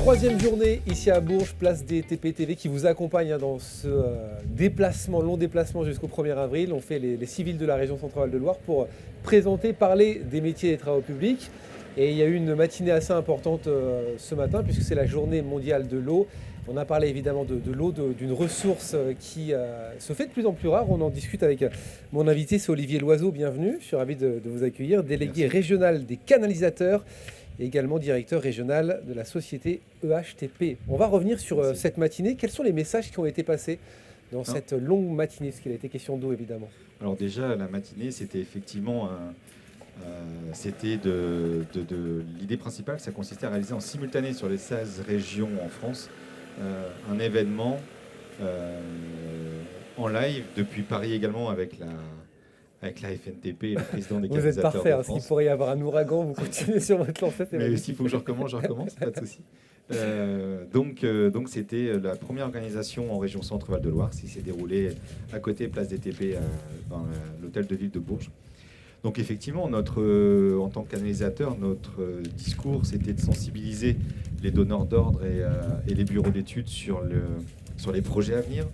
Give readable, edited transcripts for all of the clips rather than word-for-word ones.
Troisième journée ici à Bourges, place des TPTV qui vous accompagne dans ce long déplacement jusqu'au 1er avril. On fait les 6 villes de la région Centre-Val de Loire pour présenter, parler des métiers et des travaux publics. Et il y a eu une matinée assez importante ce matin puisque c'est la journée mondiale de l'eau. On a parlé évidemment de l'eau, d'une ressource qui se fait de plus en plus rare. On en discute avec mon invité, c'est Olivier Loiseau, bienvenue. Je suis ravi de vous accueillir, délégué régional des canalisateurs et également directeur régional de la société EHTP. On va revenir sur cette matinée. Quels sont les messages qui ont été passés dans cette longue matinée, parce qu'il a été question d'eau évidemment? Alors déjà, la matinée, c'était effectivement l'idée principale, ça consistait à réaliser en simultané sur les 16 régions en France un événement en live depuis Paris également avec la FNTP, le président des canalisateurs de France. Vous êtes parfait, parce qu'il pourrait y avoir un ouragan, vous continuez sur votre lancée. Mais s'il faut que je recommence, pas de souci. Donc c'était la première organisation en région Centre-Val de Loire, qui s'est déroulée à côté place des TP dans l'hôtel de ville de Bourges. Donc effectivement, en tant que canalisateur, notre discours, c'était de sensibiliser les donneurs d'ordre et les bureaux d'études sur les projets à venir,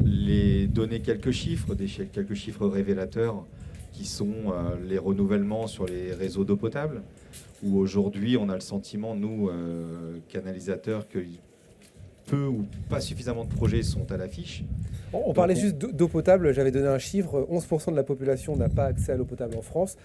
les donner quelques chiffres révélateurs qui sont les renouvellements sur les réseaux d'eau potable, où aujourd'hui on a le sentiment, nous, canalisateurs, que peu ou pas suffisamment de projets sont à l'affiche. On parlait juste d'eau potable, j'avais donné un chiffre, 11% de la population n'a pas accès à l'eau potable en France.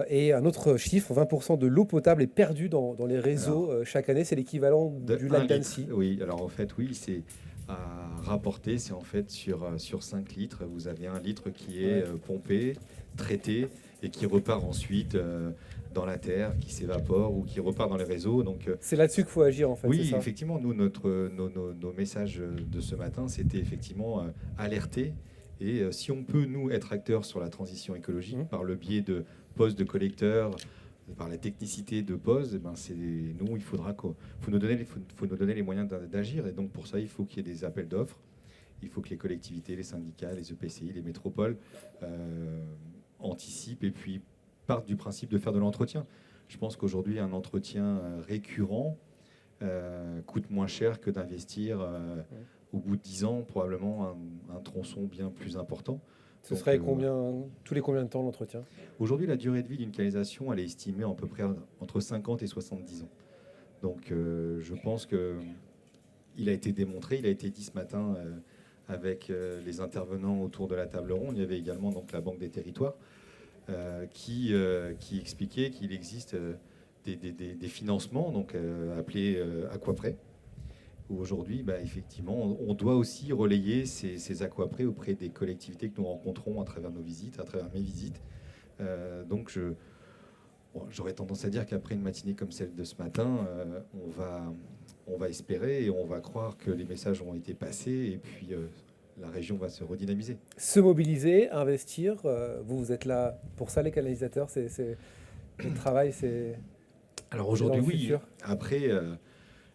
Et un autre chiffre, 20% de l'eau potable est perdue dans les réseaux chaque année, c'est l'équivalent du lac d'Annecy. Oui, alors en fait, oui, c'est à rapporter, c'est en fait sur 5 litres, vous avez 1 litre qui est pompé, traité et qui repart ensuite dans la terre, qui s'évapore ou qui repart dans les réseaux. Donc, c'est là-dessus qu'il faut agir en fait. Oui, effectivement, nous, nos messages de ce matin, c'était effectivement alerter. Et si on peut, nous, être acteurs sur la transition écologique par le biais de postes de collecteurs, par la technicité de pose, c'est nous, il faut nous donner les moyens d'agir. Et donc pour ça, il faut qu'il y ait des appels d'offres. Il faut que les collectivités, les syndicats, les EPCI, les métropoles anticipent et puis partent du principe de faire de l'entretien. Je pense qu'aujourd'hui, un entretien récurrent coûte moins cher que d'investir au bout de 10 ans, probablement un tronçon bien plus important. Ce serait tous les combien de temps l'entretien? Aujourd'hui, la durée de vie d'une canalisation, elle est estimée à peu près entre 50 et 70 ans. Donc je pense qu'il a été démontré, il a été dit ce matin avec les intervenants autour de la table ronde. Il y avait également donc, la Banque des Territoires qui expliquait qu'il existe des financements donc, appelés Aquaprêt, où aujourd'hui, effectivement, on doit aussi relayer ces aquaprêts auprès des collectivités que nous rencontrons à travers nos visites, à travers mes visites. Donc, j'aurais tendance à dire qu'après une matinée comme celle de ce matin, on va espérer et on va croire que les messages ont été passés et puis la région va se redynamiser. Se mobiliser, investir, vous êtes là pour ça, les canalisateurs, le travail, c'est... Alors aujourd'hui, oui. Après...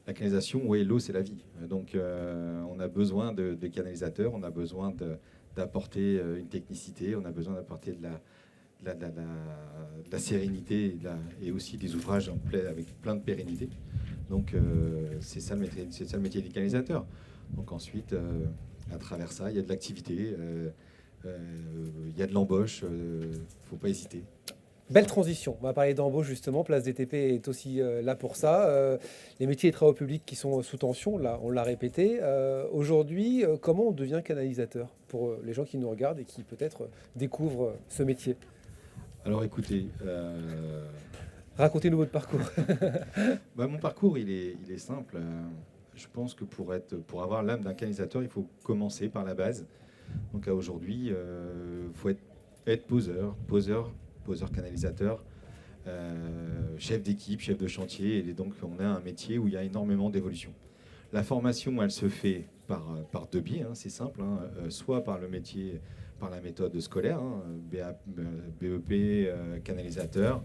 la canalisation, oui, l'eau, c'est la vie. Donc, on a besoin de canalisateurs, on a besoin d'apporter une technicité, on a besoin d'apporter de la sérénité et aussi des ouvrages avec plein de pérennité. Donc, c'est ça le métier des canalisateurs. Donc ensuite, à travers ça, il y a de l'activité, il y a de l'embauche, il ne faut pas hésiter. Belle transition. On va parler d'embauche justement. Place des TP est aussi là pour ça. Les métiers et travaux publics qui sont sous tension, là, on l'a répété. Aujourd'hui, comment on devient canalisateur pour les gens qui nous regardent et qui peut-être découvrent ce métier? Alors écoutez... Racontez-nous votre parcours. Mon parcours, il est simple. Je pense que pour avoir l'âme d'un canalisateur, il faut commencer par la base. Donc aujourd'hui, il faut être poseur canalisateur, chef d'équipe, chef de chantier, et donc on a un métier où il y a énormément d'évolution. La formation, elle se fait par deux biais, c'est simple, soit par le métier, par la méthode scolaire, BEP canalisateur,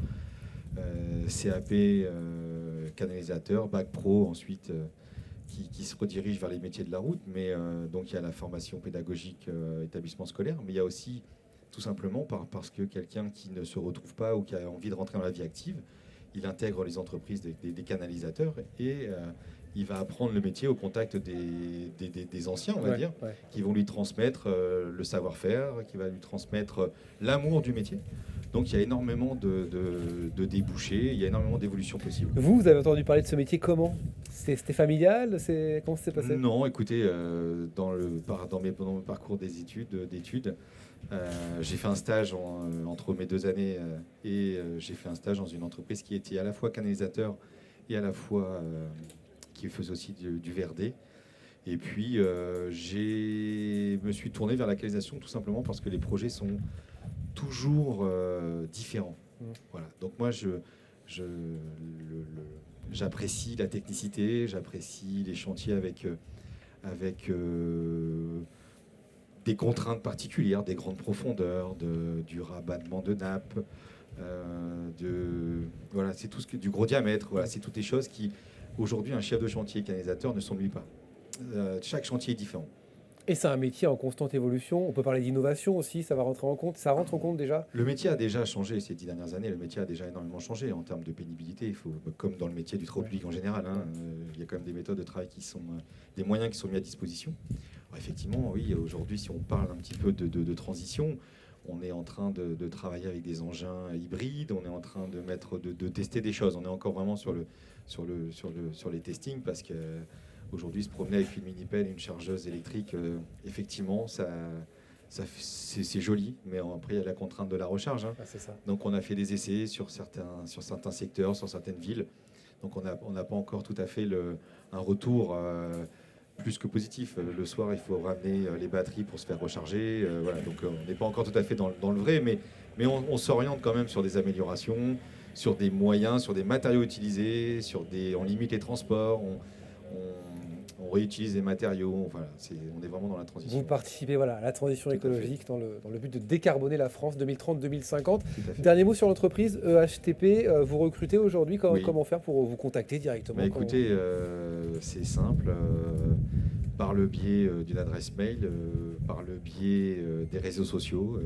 CAP canalisateur, bac pro ensuite, qui se redirige vers les métiers de la route, mais donc il y a la formation pédagogique établissement scolaire, mais il y a aussi tout simplement parce que quelqu'un qui ne se retrouve pas ou qui a envie de rentrer dans la vie active, il intègre les entreprises des canalisateurs et il va apprendre le métier au contact des anciens, on va dire, qui vont lui transmettre le savoir-faire, qui va lui transmettre l'amour du métier. Donc il y a énormément de débouchés, il y a énormément d'évolutions possibles. Vous avez entendu parler de ce métier comment ? C'était familial ? Comment ça s'est passé ? Non, écoutez, dans mon parcours d'études, j'ai fait un stage entre mes 2 années et j'ai fait un stage dans une entreprise qui était à la fois canalisateur et à la fois qui faisait aussi du VRD. Et puis je me suis tourné vers la canalisation tout simplement parce que les projets sont toujours différents. Voilà. Donc moi, j'apprécie la technicité, j'apprécie les chantiers avec des contraintes particulières, des grandes profondeurs, du rabattement de nappes, voilà, c'est tout du gros diamètre. Voilà, c'est toutes les choses qui, aujourd'hui, un chef de chantier canalisateur ne s'ennuie pas. Chaque chantier est différent. Et c'est un métier en constante évolution. On peut parler d'innovation aussi, ça va rentrer en compte. Ça rentre en compte déjà ? Le métier a déjà changé ces 10 dernières années. Le métier a déjà énormément changé en termes de pénibilité. Il faut, comme dans le métier du travaux public en général, il y a quand même des méthodes de travail des moyens qui sont mis à disposition. Alors, effectivement, oui, aujourd'hui, si on parle un petit peu de transition, on est en train de travailler avec des engins hybrides. On est en train de tester des choses. On est encore vraiment sur les testings parce que aujourd'hui, se promener avec une mini-pelle et une chargeuse électrique, effectivement, c'est joli, mais après, il y a la contrainte de la recharge. C'est ça. Donc, on a fait des essais sur certains secteurs, sur certaines villes. Donc, on n'a pas encore tout à fait un retour plus que positif. Le soir, il faut ramener les batteries pour se faire recharger. Voilà. Donc, on n'est pas encore tout à fait dans le vrai, mais on s'oriente quand même sur des améliorations, sur des moyens, sur des matériaux utilisés, on limite les transports, on réutilise les matériaux, voilà, on est vraiment dans la transition. Vous participez à la transition écologique dans le but de décarboner la France 2030-2050. Dernier mot sur l'entreprise EHTP, vous recrutez aujourd'hui, comment faire pour vous contacter directement ? Écoutez, c'est simple, par le biais d'une adresse mail, par le biais des réseaux sociaux,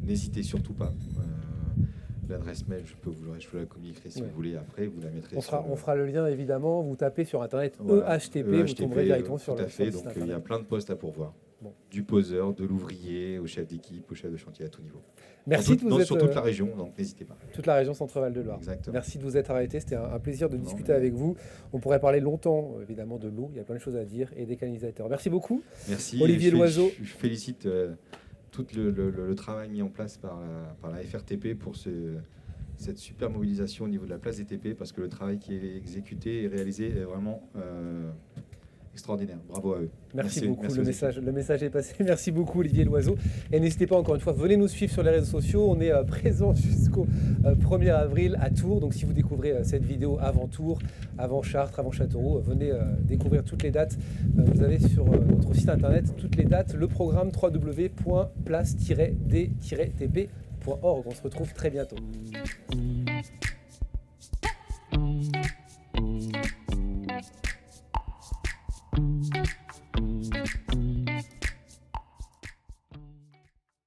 n'hésitez surtout pas. L'adresse mail, je vous la communiquerai si vous voulez après, vous la mettrez. On fera le lien évidemment, vous tapez sur internet EHTP, vous tomberez directement sur le site. Tout à fait, donc il y a plein de postes à pourvoir. Bon. Du poseur, de l'ouvrier, au chef d'équipe, au chef de chantier à tout niveau. Merci sur toute la région, donc n'hésitez pas. Toute la région Centre-Val de Loire. Exactement. Merci de vous être arrêté, c'était un plaisir de discuter avec vous. On pourrait parler longtemps évidemment de l'eau, il y a plein de choses à dire, et des canalisateurs. Merci beaucoup. Merci. Olivier Loiseau. Je félicite tout le travail mis en place par la FRTP pour cette super mobilisation au niveau de la place des TP, parce que le travail qui est exécuté et réalisé est vraiment extraordinaire. Bravo à eux. Merci beaucoup, le message est passé. Merci beaucoup Olivier Loiseau. Et n'hésitez pas encore une fois, venez nous suivre sur les réseaux sociaux. On est présent jusqu'au 1er avril à Tours. Donc si vous découvrez cette vidéo avant Tours, avant Chartres, avant Châteauroux, venez découvrir toutes les dates. Vous avez sur notre site internet toutes les dates, le programme www.place-d-tp.org. On se retrouve très bientôt.